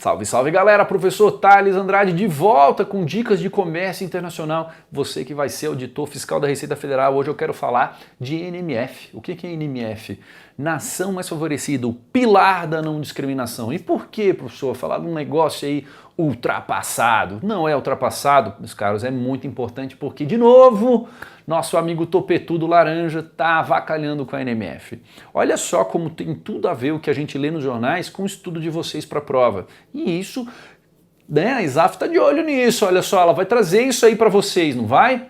Salve, salve galera, professor Thales Andrade de volta com dicas de comércio internacional. Você que vai ser auditor fiscal da Receita Federal, hoje eu quero falar de NMF. O que é NMF? Nação mais favorecida, o pilar da não discriminação. E por que, professor, falar de um negócio aí ultrapassado? Não é ultrapassado, meus caros, é muito importante porque, de novo, nosso amigo topetudo laranja está avacalhando com a NMF. Olha só como tem tudo a ver o que a gente lê nos jornais com o estudo de vocês para a prova. E isso, né, a ISAF está de olho nisso, olha só, ela vai trazer isso aí para vocês, não vai?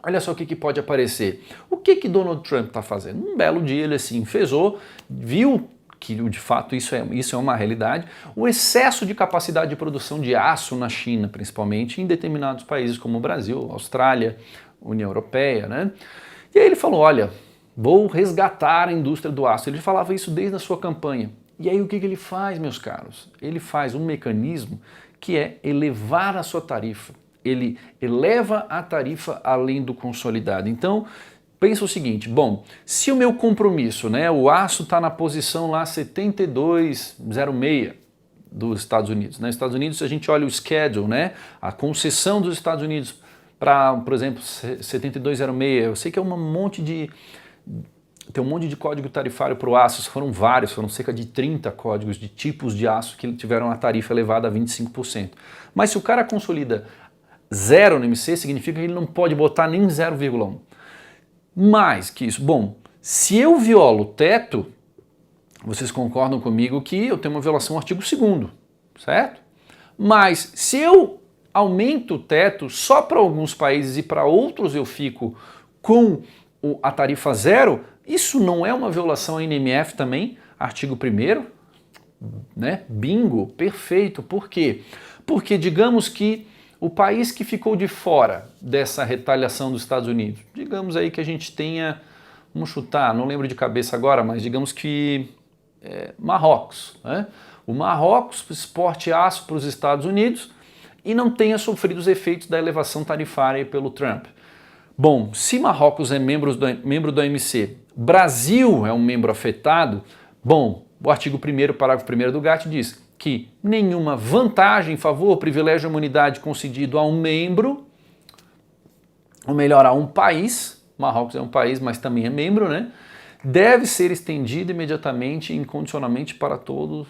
Olha só o que pode aparecer. O que Donald Trump está fazendo? Um belo dia ele assim enfezou, viu que de fato isso é uma realidade, o excesso de capacidade de produção de aço na China, principalmente, em determinados países como o Brasil, Austrália, União Europeia, né? E aí ele falou, olha, vou resgatar a indústria do aço. Ele falava isso desde a sua campanha. E aí o que ele faz, meus caros? Ele faz um mecanismo que é elevar a sua tarifa. Ele eleva a tarifa além do consolidado. Então, pensa o seguinte, bom, se o meu compromisso, né, o aço está na posição lá 72,06 dos Estados Unidos. Nos Estados Unidos, a gente olha o schedule, né, a concessão dos Estados Unidos para, por exemplo, 72,06, eu sei que é tem um monte de código tarifário para o aço, foram vários, foram cerca de 30 códigos de tipos de aço que tiveram a tarifa elevada a 25%. Mas se o cara consolida 0 no MC, significa que ele não pode botar nem 0,1. Mais que isso, bom, se eu violo o teto, vocês concordam comigo que eu tenho uma violação ao artigo 2º, certo? Mas se eu aumento o teto só para alguns países e para outros eu fico com a tarifa 0, isso não é uma violação à NMF também? Artigo 1º, né? Bingo, perfeito. Por quê? Porque digamos que o país que ficou de fora dessa retaliação dos Estados Unidos, digamos aí que a gente tenha, vamos chutar, não lembro de cabeça agora, mas digamos que Marrocos, né? O Marrocos exporte aço para os Estados Unidos e não tenha sofrido os efeitos da elevação tarifária pelo Trump. Bom, se Marrocos é membro do OMC, Brasil é um membro afetado, bom, o artigo 1º, parágrafo 1º do GATT diz que nenhuma vantagem, favor, privilégio ou imunidade concedido a um membro, ou melhor, a um país, Marrocos é um país, mas também é membro, né? Deve ser estendido imediatamente e incondicionalmente para todos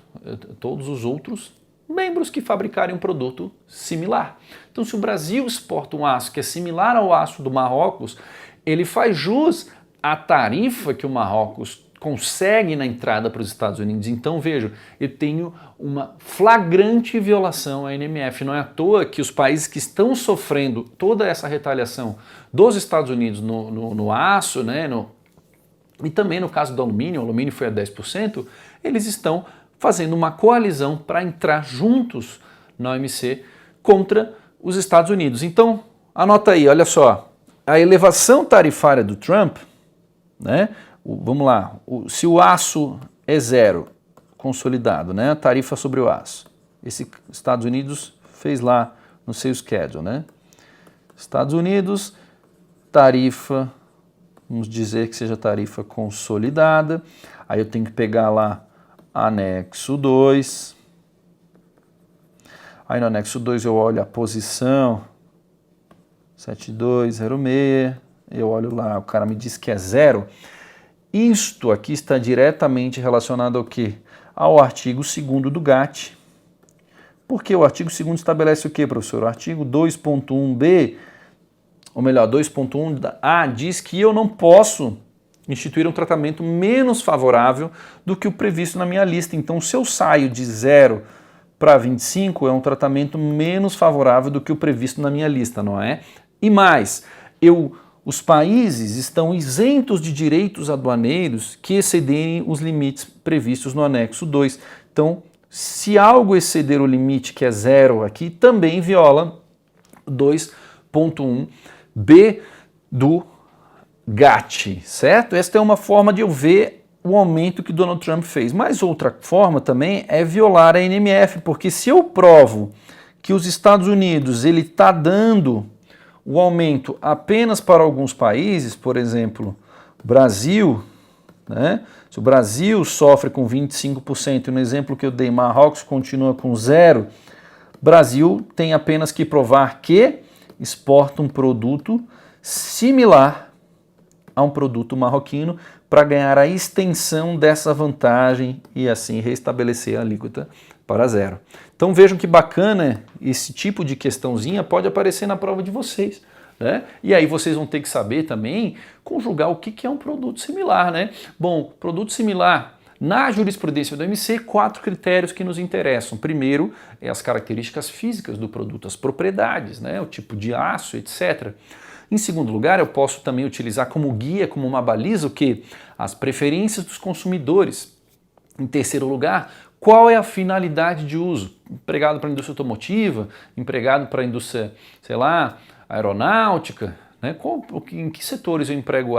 os outros membros que fabricarem um produto similar. Então, se o Brasil exporta um aço que é similar ao aço do Marrocos, ele faz jus à tarifa que o Marrocos consegue na entrada para os Estados Unidos. Então, vejo, eu tenho uma flagrante violação à NMF. Não é à toa que os países que estão sofrendo toda essa retaliação dos Estados Unidos no aço, né, e também no caso do alumínio, o alumínio foi a 10%, eles estão fazendo uma coalizão para entrar juntos na OMC contra os Estados Unidos. Então, anota aí, olha só, a elevação tarifária do Trump, né? Vamos lá, se o aço é 0, consolidado, né? A tarifa sobre o aço. Estados Unidos fez lá no seu schedule, né? Estados Unidos, tarifa, vamos dizer que seja tarifa consolidada. Aí eu tenho que pegar lá anexo 2. Aí no anexo 2 eu olho a posição 7206, eu olho lá, o cara me diz que é 0. Isto aqui está diretamente relacionado ao quê? Ao artigo 2º do GATT. Porque o artigo 2º estabelece o quê, professor? O artigo 2.1b, ou melhor, 2.1a, diz que eu não posso instituir um tratamento menos favorável do que o previsto na minha lista. Então, se eu saio de 0 para 25, é um tratamento menos favorável do que o previsto na minha lista, não é? E mais, os países estão isentos de direitos aduaneiros que excederem os limites previstos no anexo 2. Então, se algo exceder o limite, que é 0 aqui, também viola 2.1b do GATT, certo? Esta é uma forma de eu ver o aumento que Donald Trump fez. Mas outra forma também é violar a NMF, porque se eu provo que os Estados Unidos ele está dando o aumento apenas para alguns países, por exemplo, Brasil, né? Se o Brasil sofre com 25% e no exemplo que eu dei, Marrocos continua com 0%, Brasil tem apenas que provar que exporta um produto similar a um produto marroquino para ganhar a extensão dessa vantagem e assim restabelecer a alíquota para 0%. Então vejam que bacana, esse tipo de questãozinha pode aparecer na prova de vocês, né? E aí vocês vão ter que saber também conjugar o que é um produto similar, né? Bom, produto similar, na jurisprudência do OMC, 4 critérios que nos interessam. Primeiro, é as características físicas do produto, as propriedades, né? O tipo de aço, etc. Em segundo lugar, eu posso também utilizar como guia, como uma baliza, o quê? As preferências dos consumidores. Em terceiro lugar, qual é a finalidade de uso? Empregado para a indústria automotiva, empregado para a indústria, sei lá, aeronáutica, né? Em que setores eu emprego o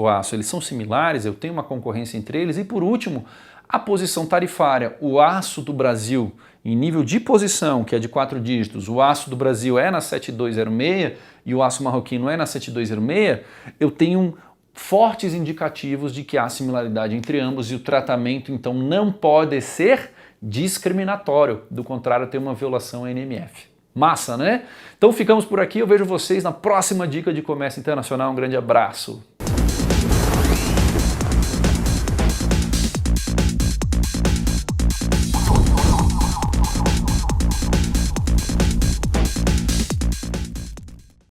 aço? Eles são similares? Eu tenho uma concorrência entre eles? E por último, a posição tarifária. O aço do Brasil, em nível de posição, que é de 4 dígitos, o aço do Brasil é na 7206 e o aço marroquino é na 7206, eu tenho fortes indicativos de que há similaridade entre ambos e o tratamento, então, não pode ser discriminatório. Do contrário, tem uma violação à NMF. Massa, né? Então ficamos por aqui, eu vejo vocês na próxima dica de comércio internacional. Um grande abraço!